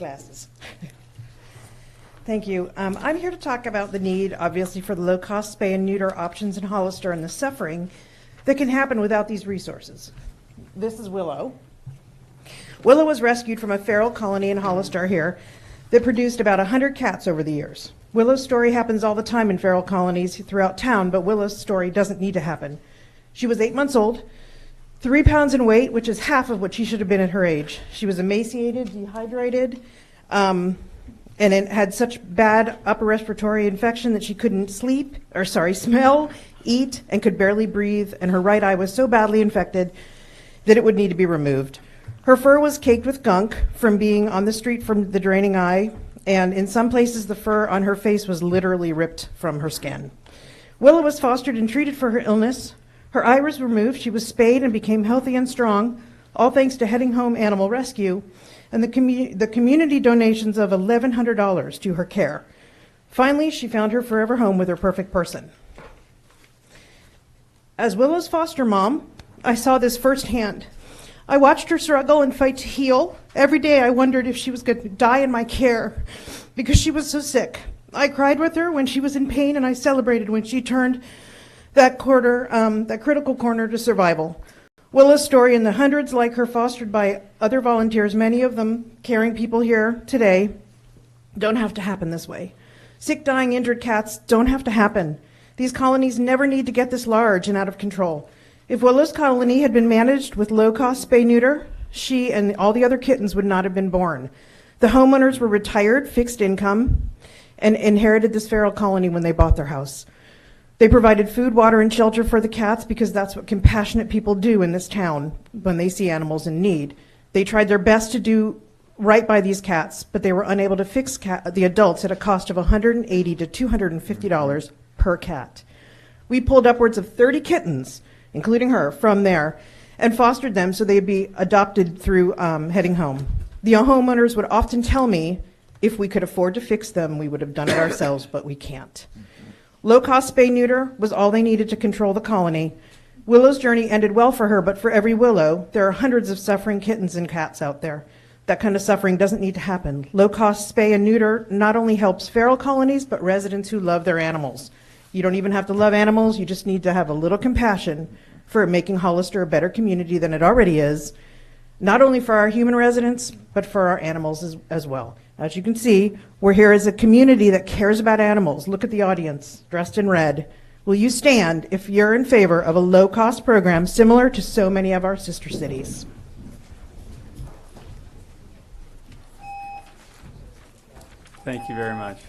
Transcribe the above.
glasses. Thank you. I'm here to talk about the need, obviously, for the low-cost spay and neuter options in Hollister and the suffering that can happen without these resources. This is Willow. Willow was rescued from a feral colony in Hollister here that produced about 100 cats over the years. Willow's story happens all the time in feral colonies throughout town, but Willow's story doesn't need to happen. She was 8 months old, 3 pounds in weight, which is half of what she should have been at her age. She was emaciated, dehydrated, and it had such bad upper respiratory infection that she couldn't smell, eat, and could barely breathe, and her right eye was so badly infected that it would need to be removed. Her fur was caked with gunk from being on the street from the draining eye, and in some places the fur on her face was literally ripped from her skin. Willow was fostered and treated for her illness. Her eye was removed, she was spayed and became healthy and strong, all thanks to Heading Home Animal Rescue and the community donations of $1,100 to her care. Finally, she found her forever home with her perfect person. As Willow's foster mom, I saw this firsthand. I watched her struggle and fight to heal. Every day I wondered if she was going to die in my care because she was so sick. I cried with her when she was in pain, and I celebrated when she turned that critical corner to survival. Willow's story and the hundreds like her fostered by other volunteers, many of them caring people here today, don't have to happen this way. Sick, dying, injured cats don't have to happen. These colonies never need to get this large and out of control. If Willow's colony had been managed with low-cost spay-neuter, she and all the other kittens would not have been born. The homeowners were retired, fixed income, and inherited this feral colony when they bought their house. They provided food, water, and shelter for the cats because that's what compassionate people do in this town when they see animals in need. They tried their best to do right by these cats, but they were unable to fix the adults at a cost of $180 to $250 per cat. We pulled upwards of 30 kittens, including her, from there, and fostered them so they'd be adopted through Heading Home. The homeowners would often tell me if we could afford to fix them, we would have done it ourselves, but we can't. Low-cost spay-neuter was all they needed to control the colony. Willow's journey ended well for her, but for every Willow, there are hundreds of suffering kittens and cats out there. That kind of suffering doesn't need to happen. Low-cost spay and neuter not only helps feral colonies, but residents who love their animals. You don't even have to love animals, you just need to have a little compassion for making Hollister a better community than it already is, not only for our human residents, but for our animals as well. As you can see, we're here as a community that cares about animals. Look at the audience, dressed in red. Will you stand if you're in favor of a low-cost program similar to so many of our sister cities? Thank you very much.